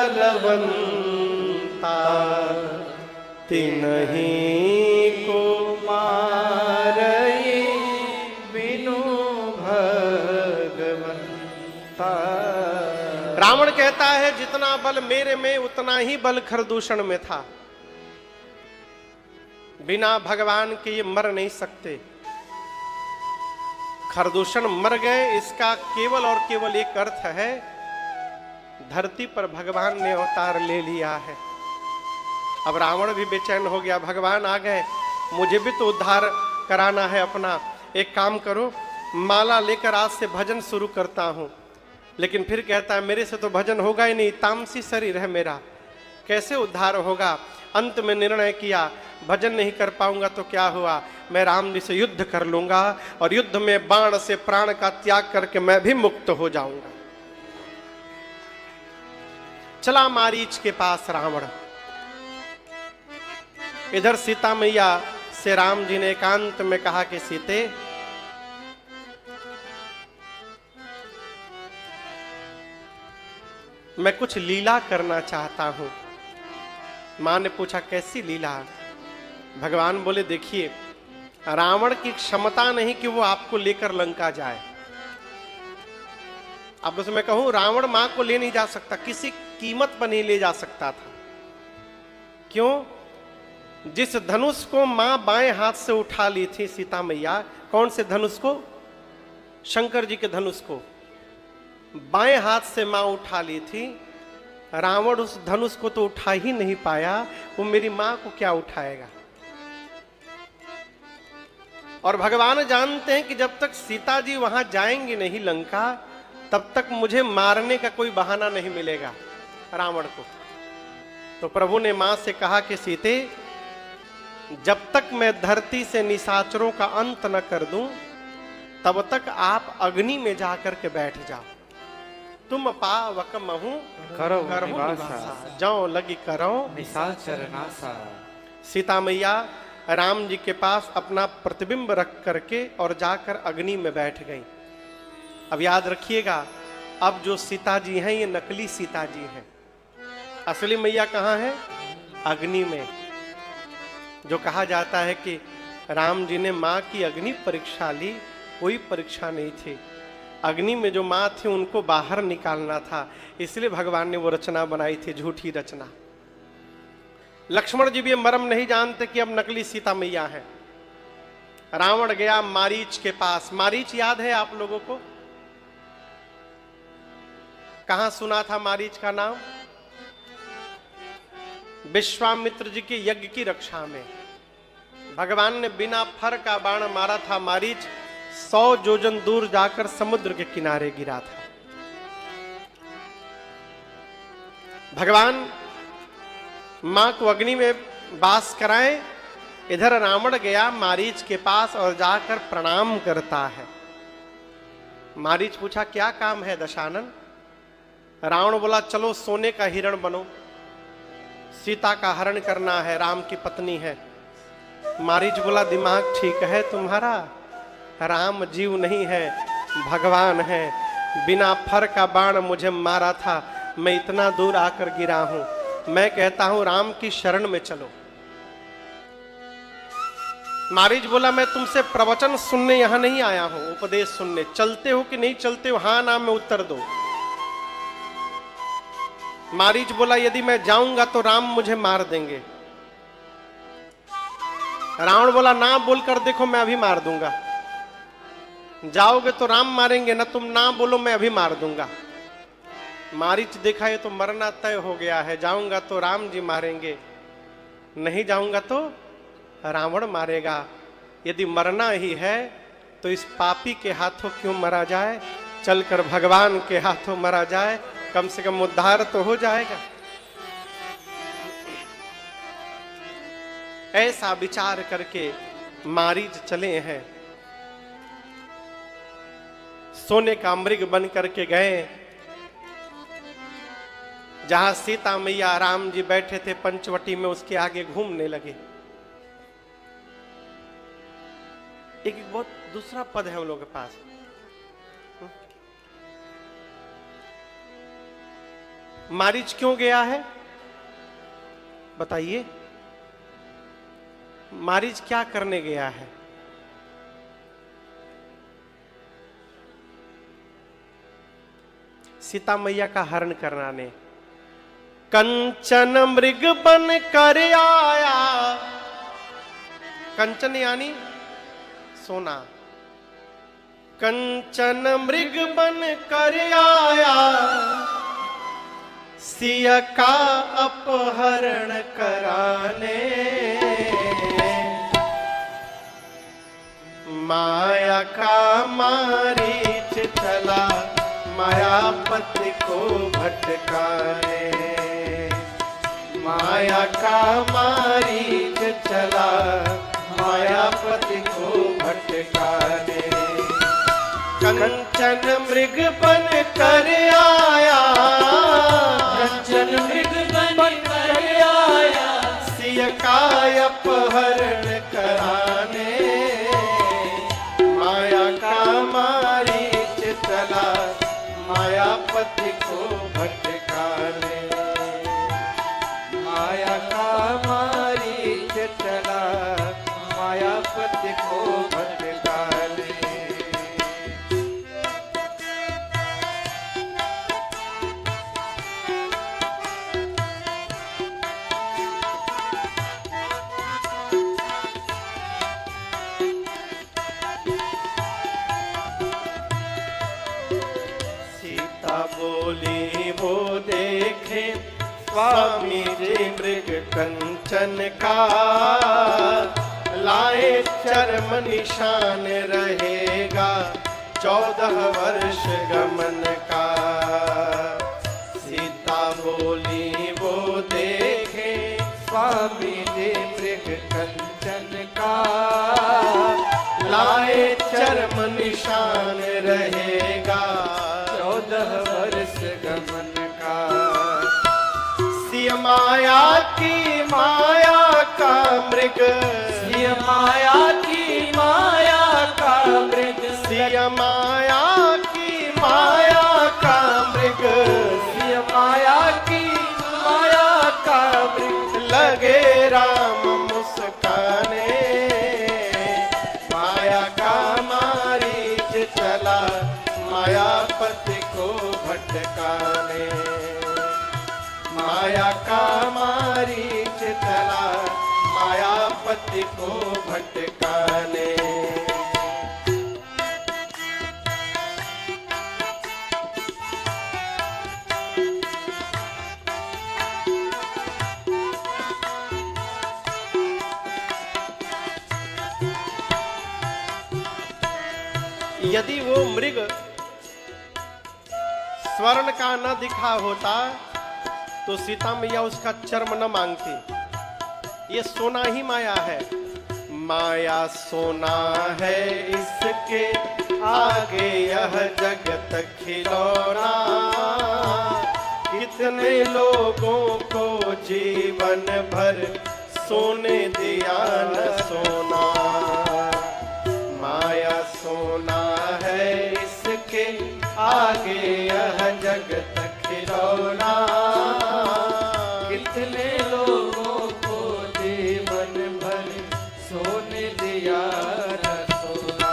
बलवंता, तिन्हीं को मारई बिनु भगवंता। रावण कहता है जितना बल मेरे में उतना ही बल खरदूषण में था, बिना भगवान के ये मर नहीं सकते। खरदूषण मर गए, इसका केवल और केवल एक अर्थ है, धरती पर भगवान ने अवतार ले लिया है। अब रावण भी बेचैन हो गया, भगवान आ गए, मुझे भी तो उद्धार कराना है अपना। एक काम करो, माला लेकर आज से भजन शुरू करता हूं। लेकिन फिर कहता है मेरे से तो भजन होगा ही नहीं, तामसी शरीर है मेरा, कैसे उद्धार होगा। अंत में निर्णय किया, भजन नहीं कर पाऊंगा तो क्या हुआ, मैं राम जी से युद्ध कर लूंगा और युद्ध में बाण से प्राण का त्याग करके मैं भी मुक्त हो जाऊंगा। चला मारीच के पास रावण। इधर सीता मैया से राम जी ने एकांत में कहा कि सीते, मैं कुछ लीला करना चाहता हूं। मां ने पूछा कैसी लीला। भगवान बोले देखिए, रावण की क्षमता नहीं कि वो आपको लेकर लंका जाए। अब उसमें कहूं रावण मां को ले नहीं जा सकता, किसी कीमत पर नहीं ले जा सकता था। क्यों? जिस धनुष को मां बाएं हाथ से उठा ली थी सीता मैया, कौन से धनुष को? शंकर जी के धनुष को बाएं हाथ से मां उठा ली थी। रावण उस धनुष को तो उठा ही नहीं पाया, वो मेरी मां को क्या उठाएगा। और भगवान जानते हैं कि जब तक सीता जी वहां जाएंगी नहीं लंका, तब तक मुझे मारने का कोई बहाना नहीं मिलेगा रावण को। तो प्रभु ने मां से कहा कि सीते, जब तक मैं धरती से निशाचरों का अंत न कर दूं, तब तक आप अग्नि में जाकर के बैठ जाओ। तुम पावक महू करो निवासा, जाओ लगी करो निशाचर नासा। सीता मैया राम जी के पास अपना प्रतिबिंब रख करके और जाकर अग्नि में बैठ गई। अब याद रखिएगा, अब जो सीता जी हैं ये नकली सीता जी हैं। असली मैया कहाँ है? अग्नि में। जो कहा जाता है कि राम जी ने माँ की अग्नि परीक्षा ली, कोई परीक्षा नहीं थी। अग्नि में जो माँ थी उनको बाहर निकालना था, इसलिए भगवान ने वो रचना बनाई थी, झूठी रचना। लक्ष्मण जी भी मर्म नहीं जानते कि अब नकली सीता मैया है। रावण गया मारीच के पास। मारीच याद है आप लोगों को? कहां सुना था मारीच का नाम? विश्वामित्र जी के यज्ञ की रक्षा में भगवान ने बिना फर का बाण मारा था। मारीच 100 योजन दूर जाकर समुद्र के किनारे गिरा था। भगवान मां को अग्नि में वास कराए। इधर रावण गया मारीच के पास और जाकर प्रणाम करता है। मारीच पूछा क्या काम है दशानन? रावण बोला चलो सोने का हिरण बनो, सीता का हरण करना है, राम की पत्नी है। मारीच बोला दिमाग ठीक है तुम्हारा? राम जीव नहीं है, भगवान है। बिना फर का बाण मुझे मारा था, मैं इतना दूर आकर गिरा हूं। मैं कहता हूं राम की शरण में चलो। मारीच बोला मैं तुमसे प्रवचन सुनने यहां नहीं आया हूं, उपदेश सुनने। चलते हो कि नहीं चलते हो? हां ना में उत्तर दो। मारीच बोला यदि मैं जाऊंगा तो राम मुझे मार देंगे। रावण बोला ना बोलकर देखो, मैं अभी मार दूंगा। जाओगे तो राम मारेंगे ना, तुम ना बोलो मैं अभी मार दूंगा। मारीच देखा ये तो मरना तय हो गया है, जाऊंगा तो राम जी मारेंगे, नहीं जाऊंगा तो रावण मारेगा। यदि मरना ही है तो इस पापी के हाथों क्यों मरा जाए, चलकर भगवान के हाथों मरा जाए, कम से कम उद्धार तो हो जाएगा। ऐसा विचार करके मारीच चले हैं। सोने का मृग बन करके गए जहां सीता मैया राम जी बैठे थे पंचवटी में, उसके आगे घूमने लगे। एक बहुत दूसरा पद है हम लोगों के पास। मारीच क्यों गया है बताइए? मारीच क्या करने गया है? सीता मैया का हरण कराने। कंचन मृग बन कर आया, कंचन यानी सोना, कंचन मृग बन कर आया, सिया का अपहरण कराने। माया का मारीच चला, मायापति को भटकाने। माया का मारीच चला, मायापति को भटकाने। कंचन मृग बन कर आया, कंचन मृग बन कर आया, सिया का अपहरण कराने। माया का मारीच चला, मायापति को भटकाने। माया का मारीच चला, मायापति को भटकाने। बोली वो देखे स्वामी जी मृग कंचन का, लाए चर्म निशान रहेगा 14 वर्ष गमन का। सीता बोली वो देखे स्वामी जी मृग कंचन का, लाए चर्म निशान रहेगा 14 वर्ष गमन का। सिया माया की माया का मृग, सिया माया की माया का मृग, सिया माया की माया का मृग, सिया माया की माया का मृग, लगे राम मुस्काने। माया का मारीच चला, मायापति को भटकाने। माया का मारीच चला, मायापति को भटकाने। यदि वो मृग स्वर्ण का न दिखा होता तो सीता मैया उसका चर्म न मांगती। ये सोना ही माया है। माया सोना है इसके आगे यह जगत खिलौना, कितने लोगों को जीवन भर सोने दिया न सोना। माया सोना है इसके आगे यह जगत खिलौना, कितने लोगों को जीवन भर सोने दिया न सोना।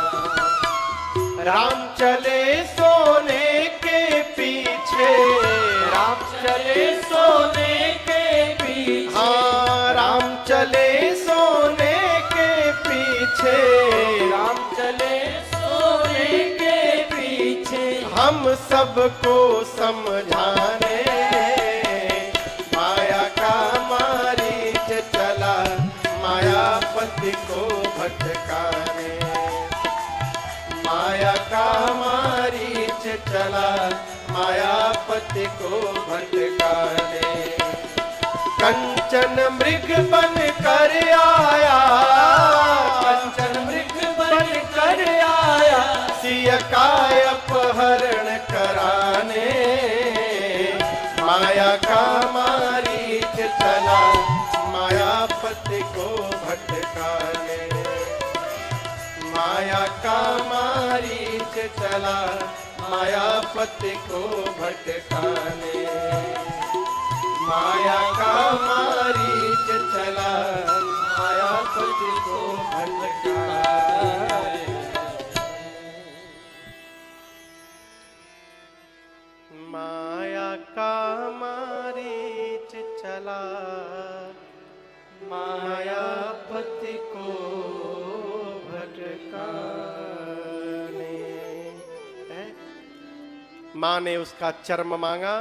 राम चले सोने के पीछे, राम चले सोने के पीछे, हाँ राम चले सोने के पीछे, राम चले सोने के पीछे, हम सबको समझाने। माया का मारीच चला, मायापति को भटकाने। माया का मारीच चला, मायापति को भटकाने। कंचन मृग बन कर आया, कंचन मृग बन कर आया, सिया का अपहरण कराने। माया का मारीच चला, मायापति को भटकाने। माया का मारीच चला, मायापति को भटकाने। माया का मारीच चला, मायापति को भटकाए। माया का मारीच चला, मायापति को भटकाने। माँ ने उसका चर्म मांगा,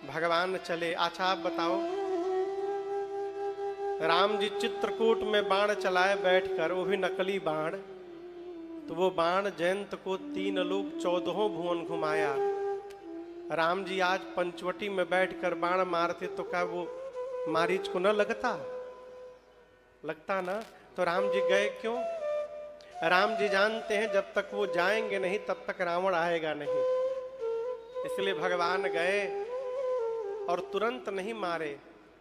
भगवान चले। अच्छा आप बताओ, राम जी चित्रकूट में बाण चलाए बैठकर, वो भी नकली बाण, तो वो बाण जयंत को 3 लोक 14 भुवन घुमाया। राम जी आज पंचवटी में बैठकर बाण मारते तो क्या वो मारीच को न लगता? लगता ना। तो राम जी गए क्यों? राम जी जानते हैं जब तक वो जाएंगे नहीं तब तक रावण आएगा नहीं, इसलिए भगवान गए और तुरंत नहीं मारे,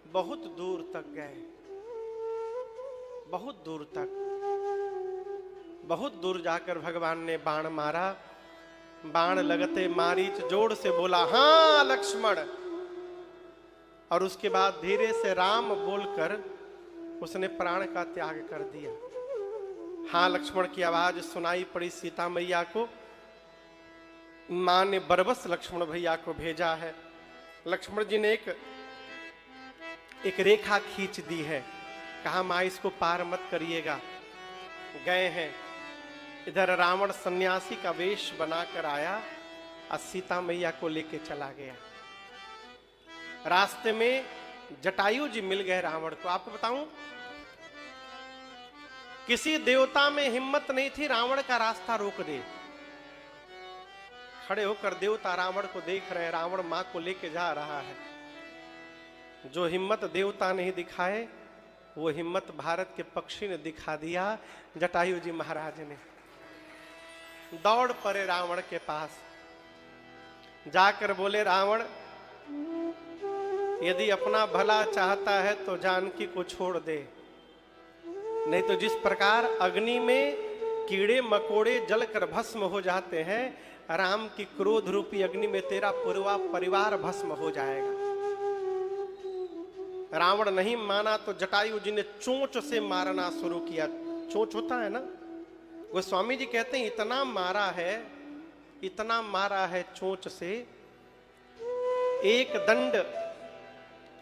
बहुत दूर तक गए, बहुत दूर तक, बहुत दूर जाकर भगवान ने बाण मारा। बाण लगते मारीच जोर से बोला, हाँ लक्ष्मण, और उसके बाद धीरे से राम बोलकर उसने प्राण का त्याग कर दिया। हाँ लक्ष्मण की आवाज सुनाई पड़ी सीता मैया को। मां ने बरबस लक्ष्मण भैया को भेजा है। लक्ष्मण जी ने एक रेखा खींच दी है, कहा मां इसको पार मत करिएगा। गए हैं, इधर रावण सन्यासी का वेश बनाकर आया और सीता मैया को लेके चला गया। रास्ते में जटायु जी मिल गए रावण को। आपको बताऊं, किसी देवता में हिम्मत नहीं थी रावण का रास्ता रोक दे। खड़े होकर देवता रावण को देख रहे हैं, रावण मां को लेके जा रहा है। जो हिम्मत देवता नहीं दिखाए वो हिम्मत भारत के पक्षी ने दिखा दिया। जटायु जी महाराज ने दौड़ पड़े रावण के पास, जाकर बोले, रावण यदि अपना भला चाहता है तो जानकी को छोड़ दे, नहीं तो जिस प्रकार अग्नि में कीड़े मकोड़े जलकर भस्म हो जाते हैं, राम की क्रोध रूपी अग्नि में तेरा पूरा परिवार भस्म हो जाएगा। रावण नहीं माना तो जटायु जी ने चोंच से मारना शुरू किया। चोंच होता है ना, गोस्वामी जी कहते हैं इतना मारा है, इतना मारा है चोंच से, एक दंड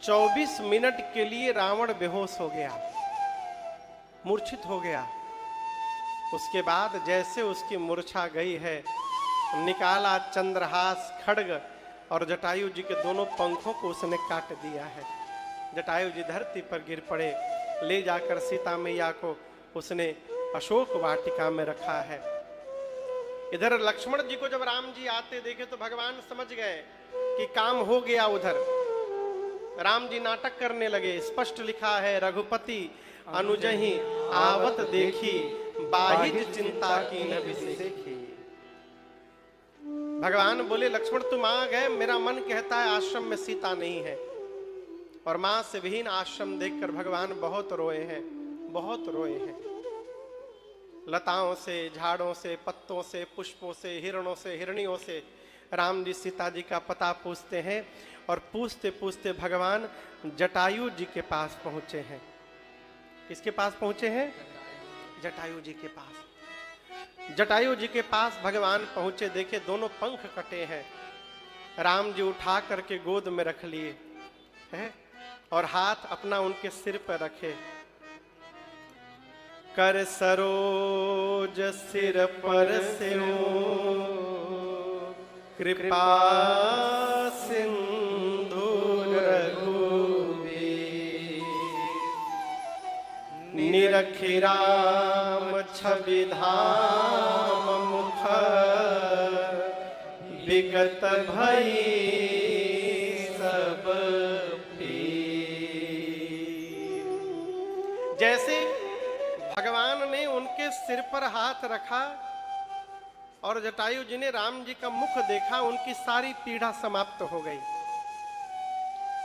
24 मिनट के लिए रावण बेहोश हो गया, मूर्छित हो गया। उसके बाद जैसे उसकी मूर्छा गई है, निकाला चंद्रहास खड्ग और जटायु जी के दोनों पंखों को उसने काट दिया है। जटायु जी धरती पर गिर पड़े। ले जाकर सीता मैया को उसने अशोक वाटिका में रखा है। इधर लक्ष्मण जी को जब राम जी आते देखे तो भगवान समझ गए कि काम हो गया। उधर राम जी नाटक करने लगे। स्पष्ट लिखा है, रघुपति अनुजहि आवत देखी, बाहिज चिंता की न बिसेखी। भगवान बोले, लक्ष्मण तुम आ गए, मेरा मन कहता है आश्रम में सीता नहीं है। और मां से विहीन आश्रम देखकर भगवान बहुत रोए हैं, बहुत रोए हैं। लताओं से, झाड़ों से, पत्तों से, पुष्पों से, हिरणों से, हिरनियों से राम जी सीता जी का पता पूछते हैं। और पूछते पूछते भगवान जटायु जी के पास पहुंचे हैं। किसके पास पहुंचे हैं? जटायु जी के पास। जटायु जी के पास भगवान पहुंचे, देखे दोनों पंख कटे हैं। राम जी उठा करके गोद में रख लिए हैं और हाथ अपना उनके सिर पर रखे। कर सरोज सिर पर सिरो, कृपा सिंधु रघुवीर, निरखि राम छवि धाम मुख, विगत भई सब पीर। जैसे भगवान ने उनके सिर पर हाथ रखा और जटायु जी ने राम जी का मुख देखा, उनकी सारी पीड़ा समाप्त हो गई।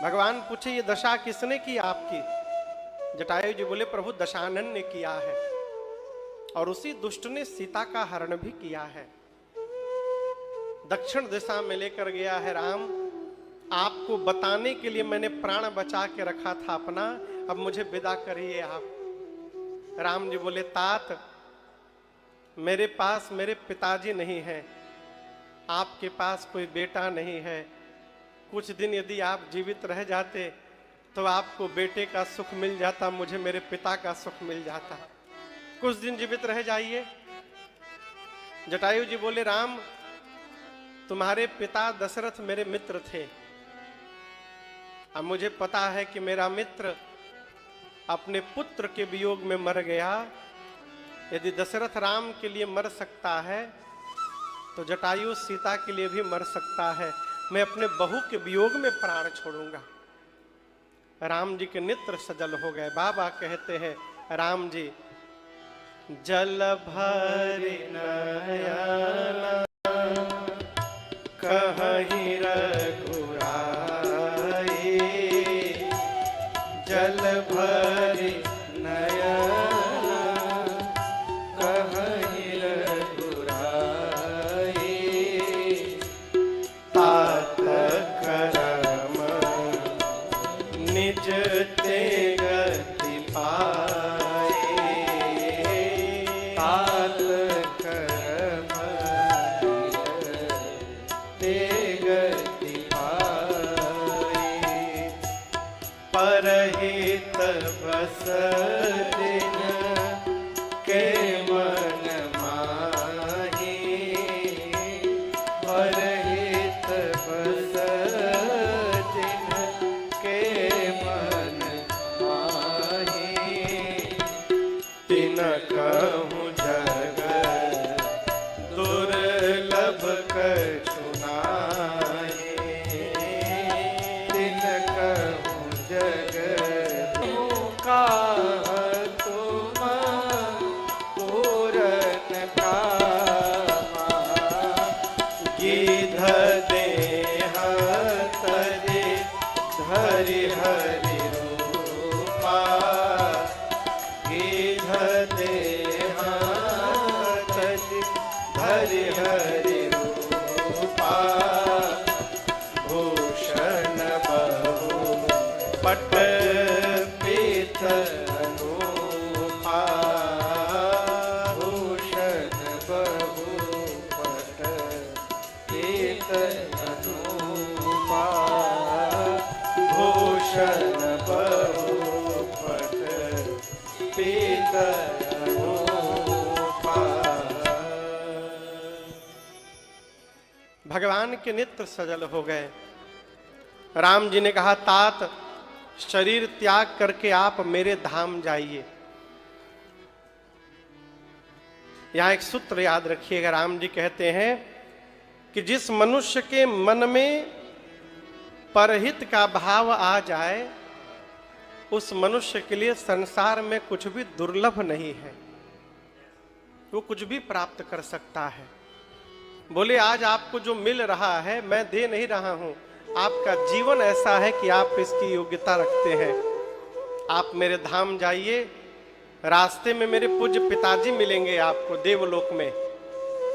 भगवान पूछे, ये दशा किसने की आपकी? जटायु जी बोले, प्रभु दशानन ने किया है और उसी दुष्ट ने सीता का हरण भी किया है। दक्षिण दिशा में लेकर गया है राम, आपको बताने के लिए मैंने प्राण बचा के रखा था अपना, अब मुझे विदा करिए आप। राम जी बोले, तात मेरे पास मेरे पिताजी नहीं हैं, आपके पास कोई बेटा नहीं है। कुछ दिन यदि आप जीवित रह जाते तो आपको बेटे का सुख मिल जाता, मुझे मेरे पिता का सुख मिल जाता। कुछ दिन जीवित रह जाइए। जटायु जी बोले, राम तुम्हारे पिता दशरथ मेरे मित्र थे, अब मुझे पता है कि मेरा मित्र अपने पुत्र के वियोग में मर गया। यदि दशरथ राम के लिए मर सकता है तो जटायु सीता के लिए भी मर सकता है। मैं अपने बहू के वियोग में प्राण छोड़ूंगा। राम जी के नेत्र सजल हो गए। बाबा कहते हैं, राम जी जल भरि नयन कहि रघुराई, जल भरि नयन कहि रघुराई, तात करम निज ते गति पाए, तात करम ते गति पाए, परहित बस दिन के मन माही, परहित बस दिन के मन माही, तिन कहूँ जग दुर्लभ कछु नाहि, तिन कहूँ जग का तुम पूरन कामा, गिध देह तरि धरि हरि रूपा, गिध देह तरि धरि हरि रूपा, भूषण बहु पट पीत अनुपा, भूषण बहु पट पीत अनुपा, भूषण बहु पट पीत अनुपा। भगवान के नेत्र सजल हो गए। राम जी ने कहा, तात शरीर त्याग करके आप मेरे धाम जाइए। यहां एक सूत्र याद रखिएगा। राम जी कहते हैं कि जिस मनुष्य के मन में परहित का भाव आ जाए, उस मनुष्य के लिए संसार में कुछ भी दुर्लभ नहीं है, वो कुछ भी प्राप्त कर सकता है। बोले, आज आपको जो मिल रहा है मैं दे नहीं रहा हूं, आपका जीवन ऐसा है कि आप इसकी योग्यता रखते हैं। आप मेरे धाम जाइए, रास्ते में मेरे पूज्य पिताजी मिलेंगे आपको देवलोक में।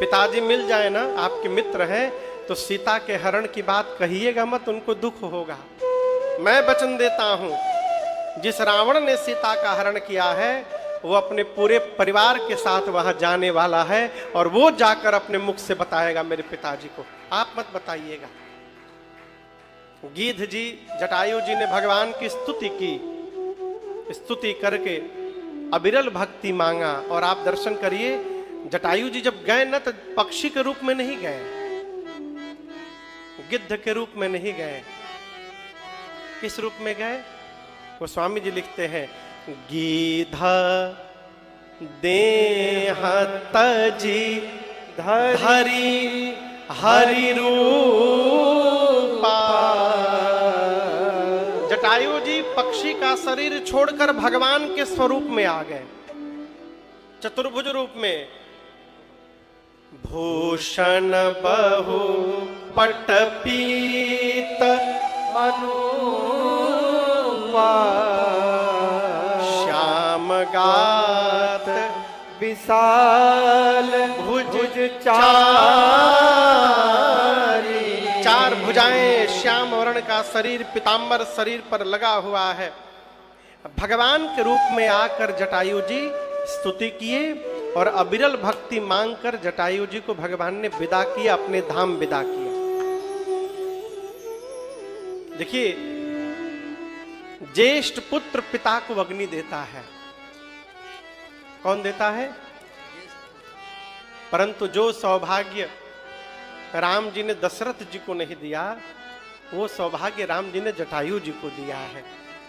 पिताजी मिल जाए ना, आपके मित्र हैं, तो सीता के हरण की बात कहिएगा मत, उनको दुख होगा। मैं वचन देता हूं, जिस रावण ने सीता का हरण किया है वो अपने पूरे परिवार के साथ वहां जाने वाला है, और वो जाकर अपने मुख से बताएगा मेरे पिताजी को, आप मत बताइएगा। गीध जी, जटायु जी ने भगवान की स्तुति की, स्तुति करके अविरल भक्ति मांगा। और आप दर्शन करिए, जटायु जी जब गए न तो पक्षी के रूप में नहीं गए, गिद्ध के रूप में नहीं गए, किस रूप में गए? वो स्वामी जी लिखते हैं, गीधा देह तजी धरि हरि रूपा। जटायु जी पक्षी का शरीर छोड़कर भगवान के स्वरूप में आ गए, चतुर्भुज रूप में। भूषण बहु पट पीत अनुपा, श्याम गात विशाल भुज चारी। चार भुजाएं श्याम वर्ण का शरीर पीताम्बर शरीर पर लगा हुआ है। भगवान के रूप में आकर जटायु जी स्तुति किए और अविरल भक्ति मांगकर जटायु जी को भगवान ने विदा किया, अपने धाम विदा किया। देखिए, ज्येष्ठ पुत्र पिता को अग्नि देता है। कौन देता है? परंतु जो सौभाग्य राम जी ने दशरथ जी को नहीं दिया, वो सौभाग्य राम जी ने जटायु जी को दिया है।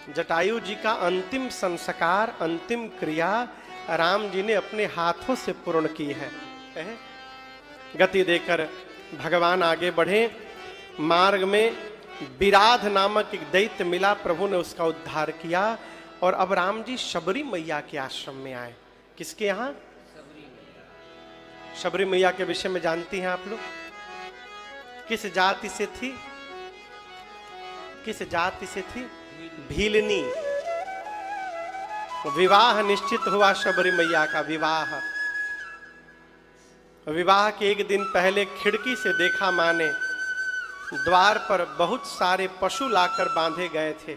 जटायु जी का अंतिम संस्कार, अंतिम क्रिया राम जी ने अपने हाथों से पूर्ण की है। गति देकर भगवान आगे बढ़े। मार्ग में विराध नामक एक दैत्य मिला, प्रभु ने उसका उद्धार किया और अब राम जी शबरी मैया के आश्रम में आए। किसके यहाँ? शबरी मैया के विषय में जानती हैं आप लोग? किस जाति से थी? किस जाति से थी? भीलनी। विवाह निश्चित हुआ शबरी मैया का। विवाह के एक दिन पहले खिड़की से देखा मां ने, द्वार पर बहुत सारे पशु लाकर बांधे गए थे।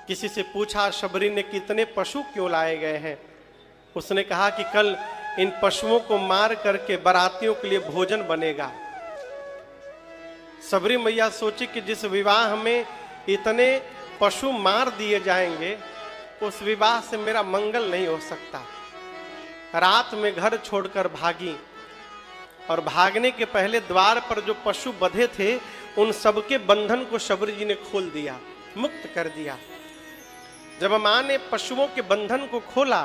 किसी से पूछा, शबरी ने कितने पशु क्यों लाए गए हैं? उसने कहा कि कल इन पशुओं को मार करके बारातियों के लिए भोजन बनेगा। शबरी मैया सोची कि जिस विवाह में इतने पशु मार दिए जाएंगे, उस विवाह से मेरा मंगल नहीं हो सकता। रात में घर छोड़कर भागी और भागने के पहले द्वार पर जो पशु बंधे थे, उन सबके बंधन को शबरी जी ने खोल दिया, मुक्त कर दिया। जब मां ने पशुओं के बंधन को खोला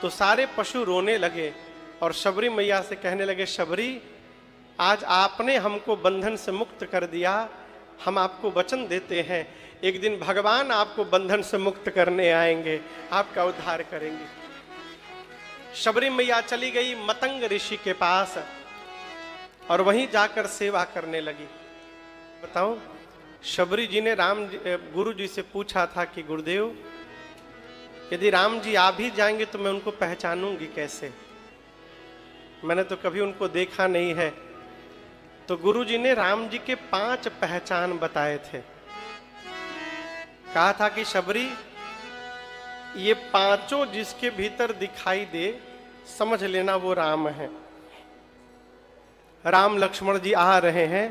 तो सारे पशु रोने लगे और शबरी मैया से कहने लगे, शबरी, आज आपने हमको बंधन से मुक्त कर दिया, हम आपको वचन देते हैं एक दिन भगवान आपको बंधन से मुक्त करने आएंगे, आपका उद्धार करेंगे। शबरी मैया चली गई मतंग ऋषि के पास और वहीं जाकर सेवा करने लगी। बताओ, शबरी जी ने गुरु जी से पूछा था कि गुरुदेव, यदि राम जी आ भी जाएंगे तो मैं उनको पहचानूंगी कैसे? मैंने तो कभी उनको देखा नहीं है। तो गुरु जी ने राम जी के 5 पहचान बताए थे। कहा था कि शबरी, ये 5 जिसके भीतर दिखाई दे, समझ लेना वो राम है। राम लक्ष्मण जी आ रहे हैं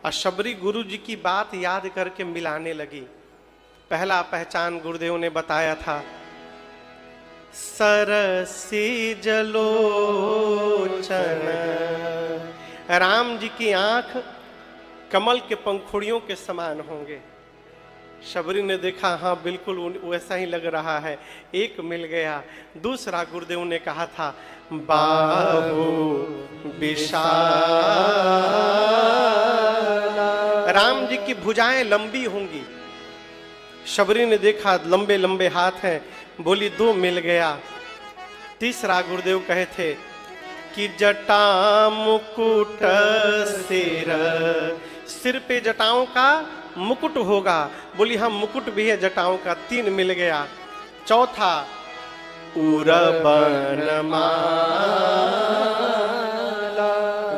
और शबरी गुरु जी की बात याद करके मिलाने लगी। पहला पहचान गुरुदेव ने बताया था, सरसी जलोचन। राम जी की आंख कमल के पंखुड़ियों के समान होंगे। शबरी ने देखा, हाँ बिल्कुल वैसा ही लग रहा है, एक मिल गया। दूसरा गुरुदेव ने कहा था, बाहु विशाल। राम जी की भुजाएं लंबी होंगी। शबरी ने देखा लंबे लंबे हाथ हैं, बोली 2 मिल गया। तीसरा गुरुदेव कहे थे कि जटा मुकुट सिर पे जटाओं का मुकुट होगा। बोली हाँ मुकुट भी है जटाओं का, 3 मिल गया। चौथा बनमाला,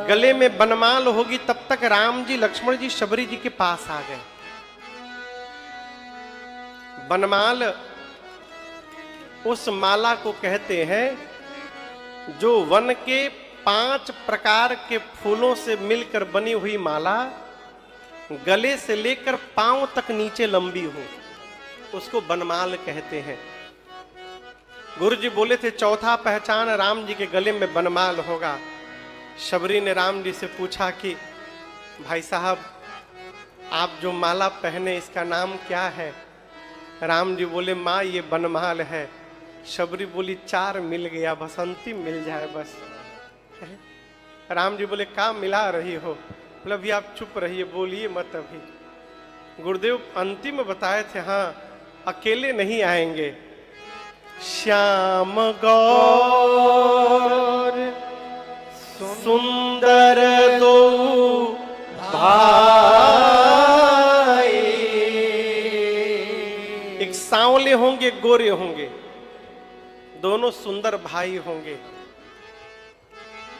गले में बनमाल होगी। तब तक राम जी लक्ष्मण जी शबरी जी के पास आ गए। बनमाल उस माला को कहते हैं जो वन के 5 प्रकार के फूलों से मिलकर बनी हुई माला, गले से लेकर पांव तक नीचे लंबी हो, उसको बनमाल कहते हैं। गुरु जी बोले थे चौथा पहचान राम जी के गले में बनमाल होगा। शबरी ने राम जी से पूछा कि भाई साहब, आप जो माला पहने इसका नाम क्या है? राम जी बोले, माँ ये बनमाल है। शबरी बोली 4 मिल गया, बस अंतिम मिल जाए बस। राम जी बोले, क्या मिला रही हो? बोले अभी आप चुप रहिए, बोलिए मत अभी। गुरुदेव अंतिम बताए थे, हाँ अकेले नहीं आएंगे। श्याम गौर सुंदर दो भाई, एक सांवले होंगे, गोरे होंगे, दोनों सुंदर भाई होंगे।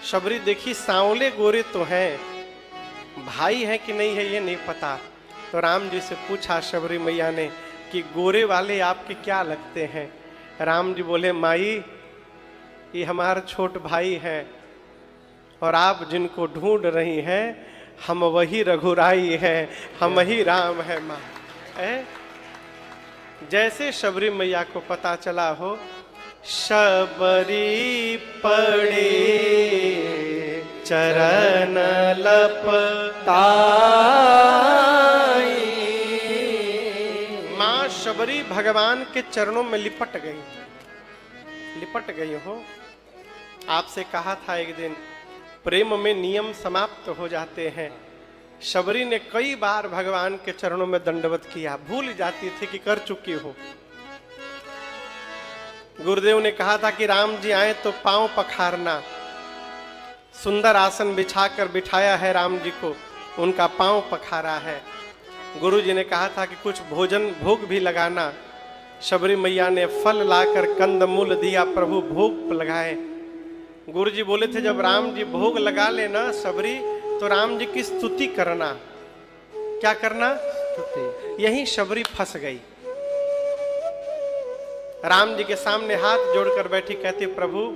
शबरी देखी सांवले गोरे तो हैं, भाई है कि नहीं है ये नहीं पता। तो राम जी से पूछा शबरी मैया ने कि गोरे वाले आपके क्या लगते हैं। राम जी बोले माई ये हमारा छोट भाई है और आप जिनको ढूंढ रही हैं हम वही रघुराई हैं, हम ही राम है माँ। जैसे शबरी मैया को पता चला हो, शबरी पड़े चरण लपटाई, माँ शबरी भगवान के चरणों में लिपट गई हो। आपसे कहा था एक दिन प्रेम में नियम समाप्त हो जाते हैं। शबरी ने कई बार भगवान के चरणों में दंडवत किया, भूल जाती थी कि कर चुकी हो। गुरुदेव ने कहा था कि राम जी आए तो पांव पखारना। सुंदर आसन बिछाकर बिठाया है राम जी को, उनका पांव पखारा है। गुरु जी ने कहा था कि कुछ भोजन भोग भी लगाना। शबरी मैया ने फल लाकर कंदमूल दिया, प्रभु भोग लगाए। गुरु जी बोले थे जब राम जी भोग लगा लेना शबरी तो राम जी की स्तुति करना। क्या करना? स्तुति। यहीं शबरी फंस गई। राम जी के सामने हाथ जोड़कर बैठी, कहती प्रभु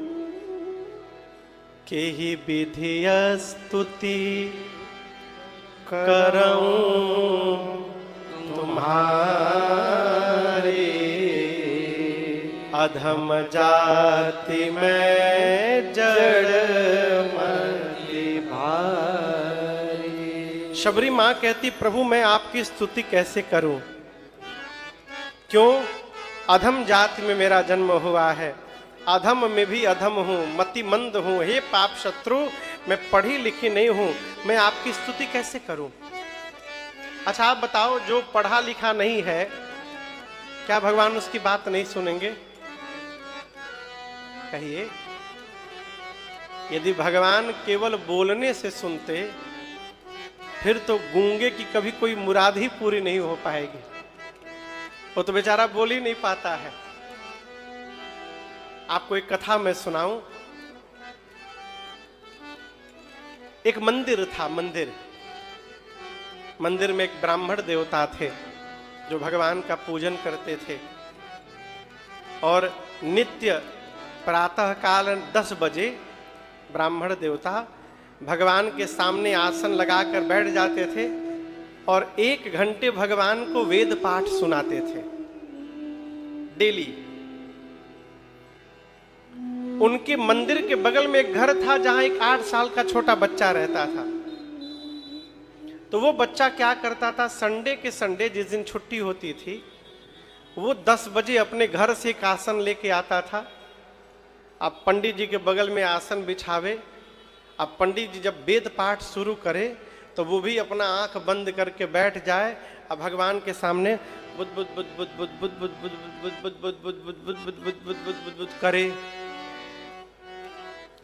के ही विधि स्तुति करऊं तुम्हारी, अधम जाति में जड़ मति भारी। शबरी माँ कहती प्रभु मैं आपकी स्तुति कैसे करूं? क्यों? अधम जाति में मेरा जन्म हुआ है, अधम में भी अधम हूं, मति मंद हूं। हे पाप शत्रु, मैं पढ़ी लिखी नहीं हूं, मैं आपकी स्तुति कैसे करूं? अच्छा आप बताओ, जो पढ़ा लिखा नहीं है क्या भगवान उसकी बात नहीं सुनेंगे? कहिए। यदि भगवान केवल बोलने से सुनते फिर तो गूंगे की कभी कोई मुराद ही पूरी नहीं हो पाएगी। वो तो बेचारा बोल ही नहीं पाता है। आपको एक कथा मैं सुनाऊं। एक मंदिर था, मंदिर में एक ब्राह्मण देवता थे जो भगवान का पूजन करते थे और नित्य प्रातः काल 10 बजे ब्राह्मण देवता भगवान के सामने आसन लगाकर बैठ जाते थे और 1 घंटे भगवान को वेद पाठ सुनाते थे डेली। उनके मंदिर के बगल में एक घर था जहां एक 8 साल का छोटा बच्चा रहता था। तो वो बच्चा क्या करता था, संडे के संडे जिस दिन छुट्टी होती थी वो 10 बजे अपने घर से एक आसन लेके आता था। अब पंडित जी के बगल में आसन बिछावे, अब पंडित जी जब वेद पाठ शुरू करे तो वो भी अपना आंख बंद करके बैठ जाए। अब भगवान के सामने बुद्ध बुद्ध बुद्ध बुद्ध बुद्ध बुद्ध बुद्ध बुद्ध बुद्ध बुद्ध बुद्ध बुद्ध बुद्ध बुद्ध बुद्ध बुद्ध बुद्ध बुद्ध बुद्ध करे।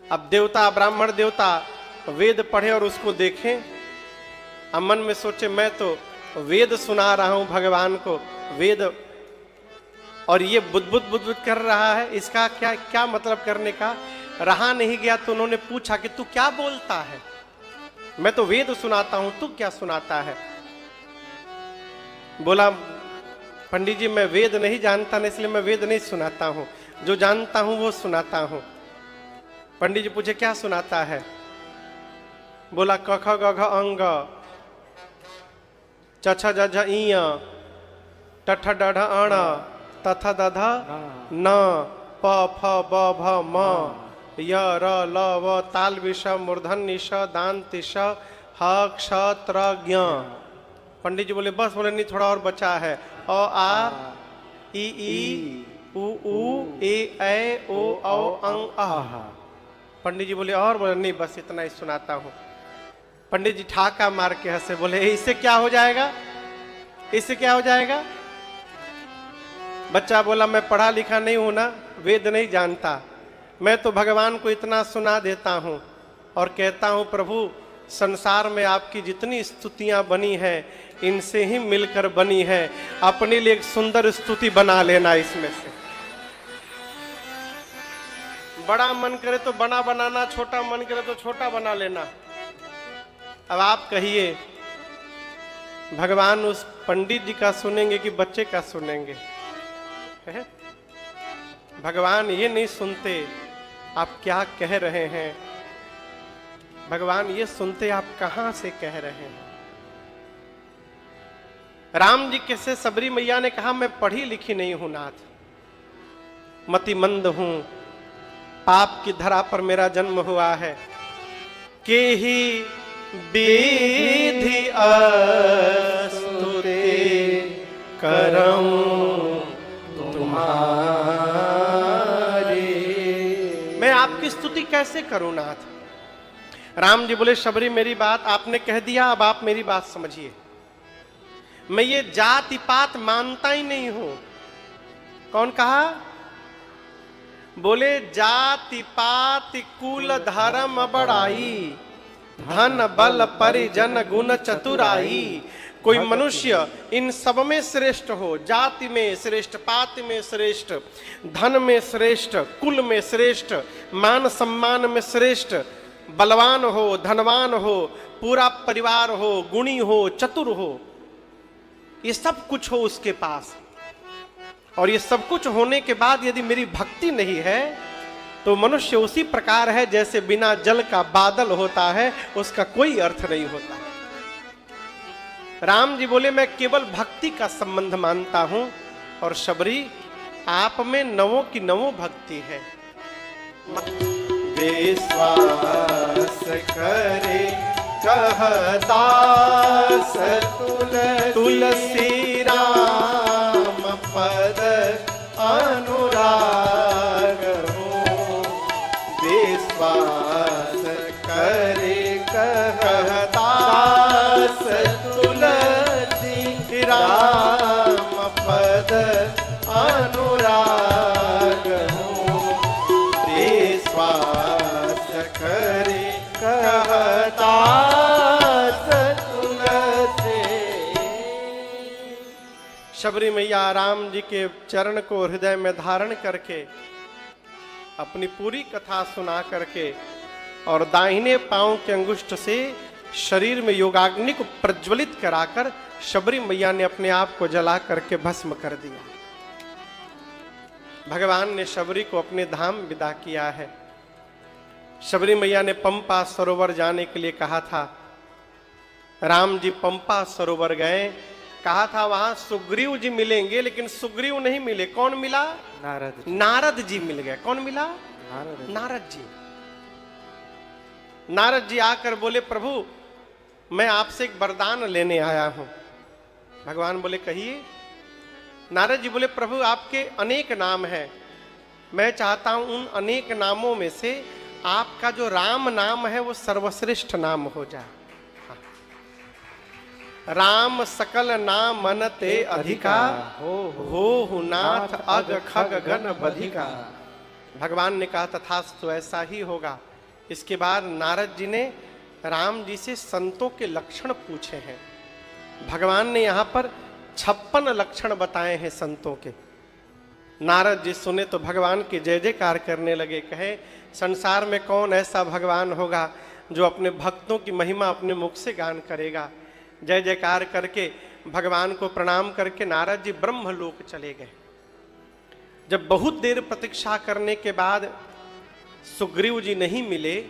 अब देवता, ब्राह्मण देवता वेद पढ़े और उसको देखें, अब मन में सोचे मैं तो वेद सुना रहा हूं भगवान को, वेद, और ये बुद्ध बुद्ध बुद्ध बुद्ध कर रहा है, इसका क्या क्या मतलब करने का? रहा नहीं गया तो उन्होंने पूछा कि तू क्या बोलता है? मैं तो वेद सुनाता हूं, तू क्या सुनाता है? बोला पंडित जी मैं वेद नहीं जानता ना, इसलिए मैं वेद नहीं सुनाता हूं, जो जानता हूं वो सुनाता हूं। पंडित जी पूछे क्या सुनाता है? बोला क ख ग घ अंग, च छ ज झ इ ट ठ ड ढ अण, त थ द ध न, प फ ब भ म, य र ल व ताल विष मूर्धन्य ष दांति ष ह क्ष त्र ज्ञ। पंडित जी बोले बस, बोले नहीं थोड़ा और बचा है, अ आ ई उ ऊ ए ऐ ओ औ अंग अह। पंडित जी बोले और? बोले नहीं बस इतना ही सुनाता हूं। पंडित जी ठाका मार के हंसे, बोले इससे क्या हो जाएगा, इससे क्या हो जाएगा? बच्चा बोला मैं पढ़ा लिखा नहीं हूं ना, वेद नहीं जानता, मैं तो भगवान को इतना सुना देता हूं और कहता हूं प्रभु संसार में आपकी जितनी स्तुतियां बनी हैं इनसे ही मिलकर बनी है, अपने लिए एक सुंदर स्तुति बना लेना इसमें से। बड़ा मन करे तो बड़ा बनाना, छोटा मन करे तो छोटा बना लेना। अब आप कहिए भगवान उस पंडित जी का सुनेंगे कि बच्चे का सुनेंगे? है? भगवान ये नहीं सुनते आप क्या कह रहे हैं, भगवान ये सुनते आप कहां से कह रहे हैं। राम जी के से सबरी मैया ने कहा मैं पढ़ी लिखी नहीं हूं नाथ, मतिमंद हूं, पाप की धरा पर मेरा जन्म हुआ है, के ही विधि स्तुति करम तुम्हारी। मैं आपकी स्तुति कैसे करूं नाथ? राम जी बोले शबरी मेरी बात आपने कह दिया, अब आप मेरी बात समझिए। मैं ये जाति पात मानता ही नहीं हूं। कौन कहा? बोले जाति पात कुल धर्म बड़ाई, धन बल परिजन गुण चतुराई। कोई मनुष्य इन सब में श्रेष्ठ हो, जाति में श्रेष्ठ, पात में श्रेष्ठ, धन में श्रेष्ठ, कुल में श्रेष्ठ, मान सम्मान में श्रेष्ठ, बलवान हो, धनवान हो, पूरा परिवार हो, गुणी हो, चतुर हो, ये सब कुछ हो उसके पास, और ये सब कुछ होने के बाद यदि मेरी भक्ति नहीं है तो मनुष्य उसी प्रकार है जैसे बिना जल का बादल होता है, उसका कोई अर्थ नहीं होता। राम जी बोले मैं केवल भक्ति का संबंध मानता हूं, और शबरी आप में नवों की नवों भक्ति है। विश्वास करे कहदास तुलसी राम पद अनुराग हो। विश्वास करे कहदास तुलसी राम पद अनुराग हो। विश्वास करे कहदास तुलसी। शबरी मैया राम जी के चरण को हृदय में धारण करके अपनी पूरी कथा सुना करके और दाहिने पांव के अंगुष्ठ से शरीर में योगाग्नि को प्रज्वलित कराकर शबरी मैया ने अपने आप को जला करके भस्म कर दिया। भगवान ने शबरी को अपने धाम विदा किया है। शबरी मैया ने पंपा सरोवर जाने के लिए कहा था। राम जी पंपा सरोवर गए, कहा था वहां सुग्रीव जी मिलेंगे, लेकिन सुग्रीव नहीं मिले। कौन मिला? नारद जी मिल गए। कौन मिला? नारद जी। नारद जी आकर बोले प्रभु मैं आपसे एक वरदान लेने आया हूं। भगवान बोले कहिए। नारद जी बोले प्रभु आपके अनेक नाम हैं, मैं चाहता हूं उन अनेक नामों में से आपका जो राम नाम है वो सर्वश्रेष्ठ नाम हो जाए। राम सकल नाम मन ते अधिका, हो नाथ अग खग गण बधिका। भगवान ने कहा तथास्तु ऐसा ही होगा। इसके बाद नारद जी ने राम जी से संतों के लक्षण पूछे हैं। भगवान ने यहाँ पर 56 लक्षण बताए हैं संतों के। नारद जी सुने तो भगवान की जय जयकार करने लगे। कहे संसार में कौन ऐसा भगवान होगा जो अपने भक्तों की महिमा अपने मुख से गान करेगा। जय जयकार करके भगवान को प्रणाम करके नारद जी ब्रह्मलोक चले गए। जब बहुत देर प्रतीक्षा करने के बाद सुग्रीव जी नहीं मिले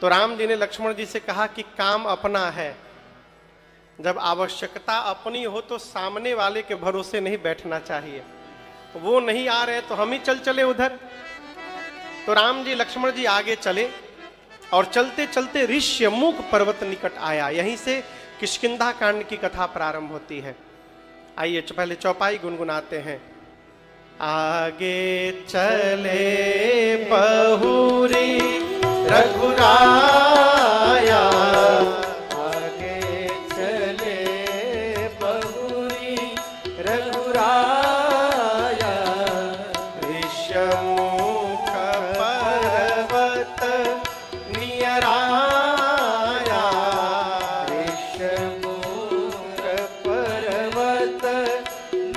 तो राम जी ने लक्ष्मण जी से कहा कि काम अपना है, जब आवश्यकता अपनी हो तो सामने वाले के भरोसे नहीं बैठना चाहिए। वो नहीं आ रहे तो हम ही चले उधर। तो राम जी लक्ष्मण जी आगे चले और चलते चलते ऋष्यमुख पर्वत निकट आया। यहीं से किष्किंधा कांड की कथा प्रारंभ होती है। आइए पहले चौपाई गुनगुनाते हैं। आगे चले बहुरी रघुराया, आगे चले बहुरी रघुराया। ऋष्यमुख पर्वत नियराया, ऋष्यमुख पर्वत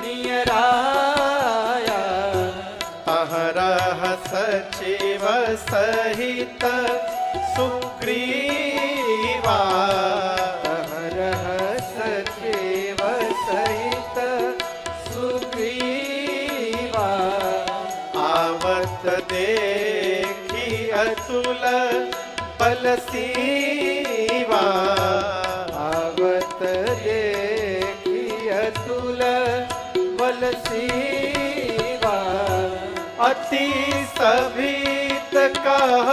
नियराया। अहरह सचिव सहित सुग्रीव अतुल बल सीवा, आवत देखी अतुल बल सीवा, अति सभीत कह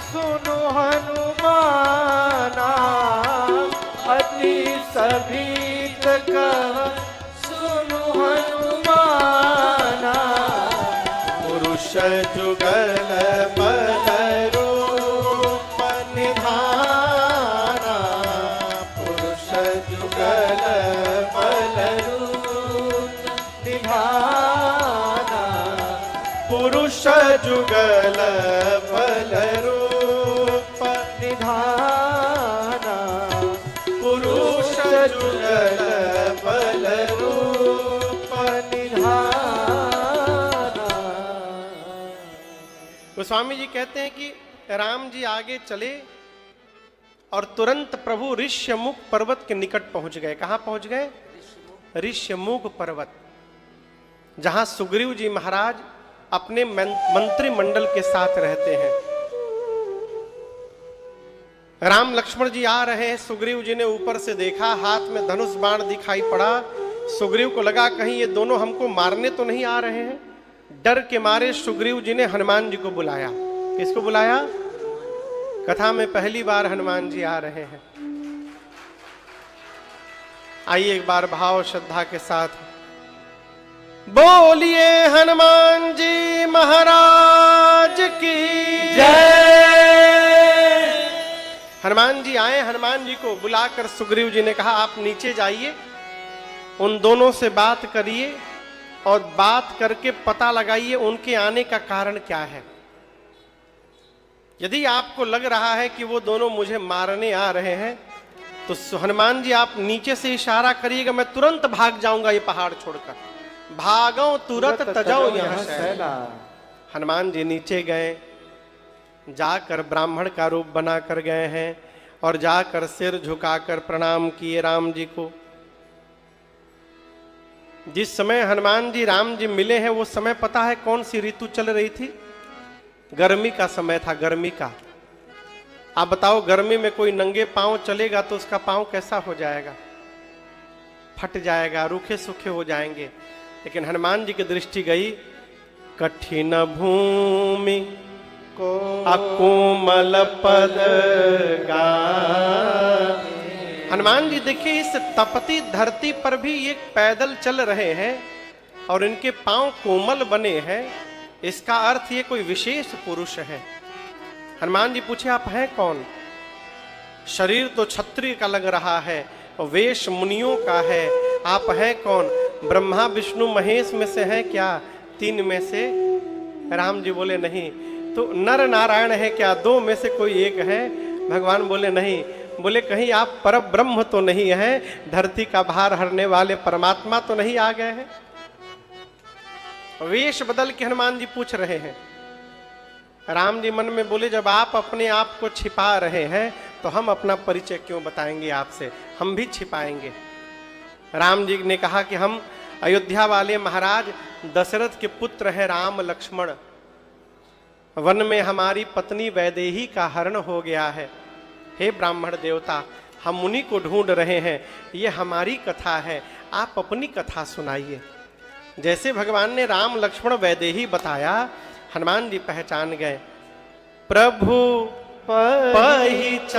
सुनु हनुमाना, अति सभीत कह सुनु हनुमाना, पुरुष जुगल बल रूप निधाना, पुरुष जुगल बल रूप निधाना, पुरुष जुगल बल रूप निधाना, पुरुष जुगल बल रूप निधाना। गोस्वामी जी कहते हैं कि राम जी आगे चले और तुरंत प्रभु ऋष्यमुख पर्वत के निकट पहुंच गए। कहां पहुंच गए? ऋष्यमुख पर्वत, जहां सुग्रीव जी महाराज अपने मंत्रिमंडल के साथ रहते हैं। राम लक्ष्मण जी आ रहे हैं। सुग्रीव जी ने ऊपर से देखा, हाथ में धनुष बाण दिखाई पड़ा। सुग्रीव को लगा कहीं ये दोनों हमको मारने तो नहीं आ रहे हैं। डर के मारे सुग्रीव जी ने हनुमान जी को बुलाया। किसको बुलाया? कथा में पहली बार हनुमान जी आ रहे हैं। आइए एक बार भाव श्रद्धा के साथ बोलिए हनुमान जी महाराज की जय। हनुमान जी आए। हनुमान जी को बुलाकर सुग्रीव जी ने कहा आप नीचे जाइए, उन दोनों से बात करिए और बात करके पता लगाइए उनके आने का कारण क्या है। यदि आपको लग रहा है कि वो दोनों मुझे मारने आ रहे हैं तो हनुमान जी आप नीचे से इशारा करिएगा, मैं तुरंत भाग जाऊंगा ये पहाड़ छोड़कर। भागो तुरंत तजाओ यहाँ शैला। हनुमान जी नीचे गए, जाकर ब्राह्मण का रूप बनाकर गए हैं और जाकर सिर झुकाकर प्रणाम किए राम जी को। जिस समय हनुमान जी राम जी मिले हैं वो समय पता है कौन सी ऋतु चल रही थी? गर्मी का समय था, गर्मी का। आप बताओ गर्मी में कोई नंगे पांव चलेगा तो उसका पांव कैसा हो जाएगा? फट जाएगा, रूखे सूखे हो जाएंगे। लेकिन हनुमान जी की दृष्टि गई कठिन भूमि को अकोमल पद गा। हनुमान जी देखिए इस तपती धरती पर भी ये पैदल चल रहे हैं और इनके पांव कोमल बने हैं। इसका अर्थ ये कोई विशेष पुरुष है। हनुमान जी पूछे आप हैं कौन? शरीर तो क्षत्रिय का लग रहा है, वेश मुनियों का है। आप हैं कौन? ब्रह्मा विष्णु महेश में से हैं क्या? तीन में से? राम जी बोले नहीं। तो नर नारायण है क्या? दो में से कोई एक है? भगवान बोले नहीं। बोले कहीं आप पर ब्रह्म तो नहीं है? धरती का भार हरने वाले परमात्मा तो नहीं आ गए हैं? वेश बदल के हनुमान जी पूछ रहे हैं। राम जी मन में बोले जब आप अपने आप को छिपा रहे हैं तो हम अपना परिचय क्यों बताएंगे आपसे? हम भी छिपाएंगे। राम जी ने कहा कि हम अयोध्या वाले महाराज दशरथ के पुत्र हैं राम लक्ष्मण। वन में हमारी पत्नी वैदेही का हरण हो गया है। हे ब्राह्मण देवता, हम उन्हीं को ढूंढ रहे हैं। ये हमारी कथा है, आप अपनी कथा सुनाइए। जैसे भगवान ने राम लक्ष्मण वैदेही बताया, हनुमान जी पहचान गए। प्रभु पहचानी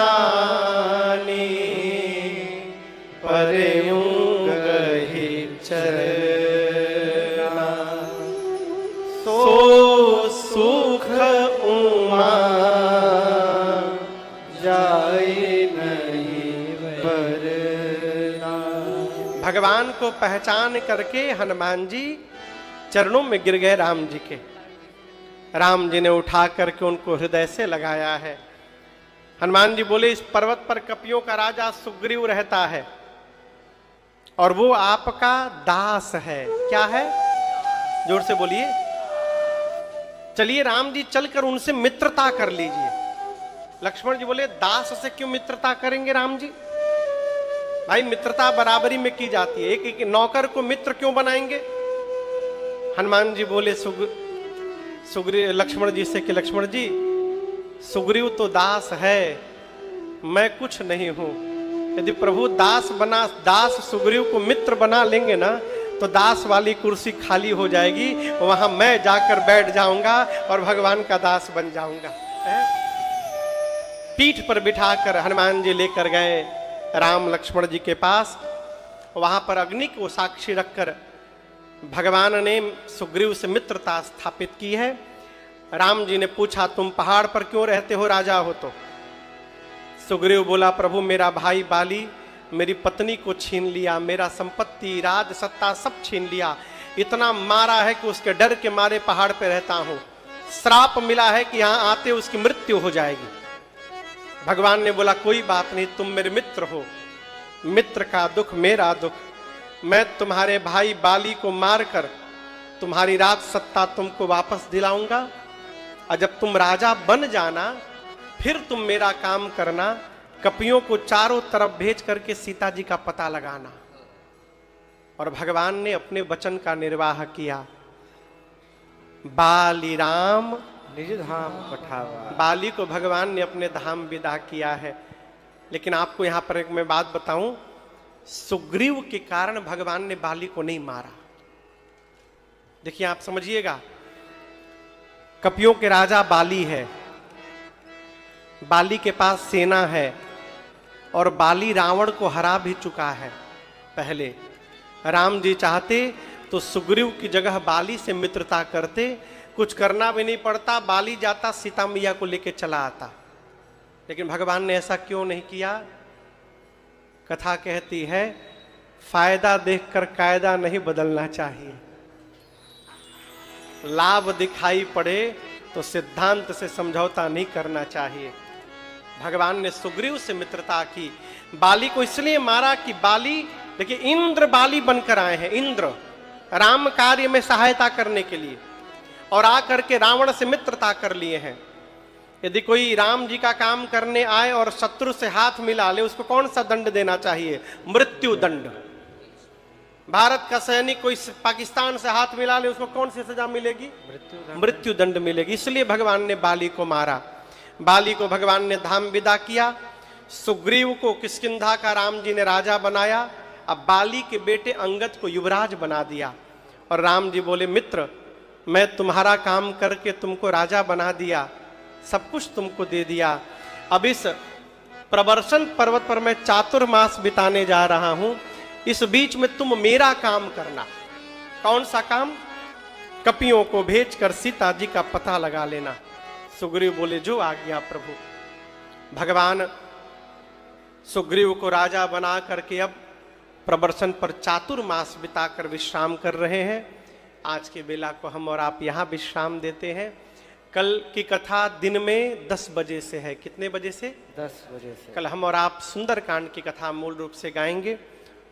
परयुंग ही चरना, सो सुख उमा जाए नहीं परना। भगवान को पहचान करके हनुमान जी चरणों में गिर गए राम जी के। राम जी ने उठा करके उनको हृदय से लगाया है। हनुमान जी बोले इस पर्वत पर कपियों का राजा सुग्रीव रहता है और वो आपका दास है। क्या है? जोर से बोलिए। चलिए राम जी चलकर उनसे मित्रता कर लीजिए। लक्ष्मण जी बोले दास से क्यों मित्रता करेंगे राम जी? भाई मित्रता बराबरी में की जाती है, एक एक नौकर को मित्र क्यों बनाएंगे? हनुमान जी बोले लक्ष्मण जी से कि लक्ष्मण जी सुग्रीव तो दास है, मैं कुछ नहीं हूं। यदि प्रभु दास सुग्रीव को मित्र बना लेंगे ना, तो दास वाली कुर्सी खाली हो जाएगी, वहां मैं जाकर बैठ जाऊंगा और भगवान का दास बन जाऊंगा। पीठ पर बिठाकर हनुमान जी लेकर गए राम लक्ष्मण जी के पास। वहां पर अग्नि को साक्षी रखकर भगवान ने सुग्रीव से मित्रता स्थापित की है। राम जी ने पूछा, तुम पहाड़ पर क्यों रहते हो, राजा हो तो? सुग्रीव बोला, प्रभु मेरा भाई बाली मेरी पत्नी को छीन लिया, मेरा संपत्ति राज सत्ता सब छीन लिया, इतना मारा है कि उसके डर के मारे पहाड़ पे रहता हूं। श्राप मिला है कि यहां आते उसकी मृत्यु हो जाएगी। भगवान ने बोला, कोई बात नहीं, तुम मेरे मित्र हो, मित्र का दुख मेरा दुख। मैं तुम्हारे भाई बाली को मारकर तुम्हारी राज सत्ता तुमको वापस दिलाऊंगा, और जब तुम राजा बन जाना फिर तुम मेरा काम करना, कपियों को चारों तरफ भेज करके सीता जी का पता लगाना। और भगवान ने अपने वचन का निर्वाह किया। बाली राम निज धाम पठावा। बाली को भगवान ने अपने धाम विदा किया है। लेकिन आपको यहां पर एक मैं बात बताऊं, सुग्रीव के कारण भगवान ने बाली को नहीं मारा। देखिए आप समझिएगा, कपियों के राजा बाली है, बाली के पास सेना है, और बाली रावण को हरा भी चुका है पहले। राम जी चाहते तो सुग्रीव की जगह बाली से मित्रता करते, कुछ करना भी नहीं पड़ता, बाली जाता सीता मैया को लेके चला आता। लेकिन भगवान ने ऐसा क्यों नहीं किया? कथा कहती है, फायदा देखकर कायदा नहीं बदलना चाहिए। लाभ दिखाई पड़े तो सिद्धांत से समझौता नहीं करना चाहिए। भगवान ने सुग्रीव से मित्रता की। बाली को इसलिए मारा कि बाली, देखिए इंद्र बाली बनकर आए हैं, इंद्र राम कार्य में सहायता करने के लिए, और आकर के रावण से मित्रता कर लिए हैं। यदि कोई राम जी का काम करने आए और शत्रु से हाथ मिला ले, उसको कौन सा दंड देना चाहिए? मृत्यु दंड। भारत का सैनिक कोई पाकिस्तान से हाथ मिला ले, उसको कौन सी सजा मिलेगी? मृत्यु दंड मिलेगी। इसलिए भगवान ने बाली को मारा। बाली को भगवान ने धाम विदा किया। सुग्रीव को किष्किंधा का राम जी ने राजा बनाया। अब बाली के बेटे अंगद को युवराज बना दिया। और राम जी बोले, मित्र मैं तुम्हारा काम करके तुमको राजा बना दिया, सब कुछ तुमको दे दिया। अब इस प्रवर्षण पर्वत पर मैं चातुर्मास बिताने जा रहा हूं, इस बीच में तुम मेरा काम करना। कौन सा काम? कपियों को भेजकर सीता जी का पता लगा लेना। सुग्रीव बोले, जो आज्ञा प्रभु। भगवान सुग्रीव को राजा बना करके अब प्रवर्षण पर चातुर्मास बिताकर विश्राम कर रहे हैं। आज की बेला को हम और आप यहाँ विश्राम देते हैं। कल की कथा दिन में 10 बजे से है। कितने बजे से? 10 बजे से। कल हम और आप सुंदरकांड की कथा मूल रूप से गाएंगे।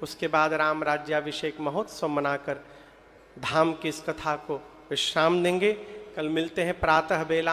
उसके बाद राम राज्याभिषेक महोत्सव मनाकर धाम की इस कथा को विश्राम देंगे। कल मिलते हैं प्रातः बेला।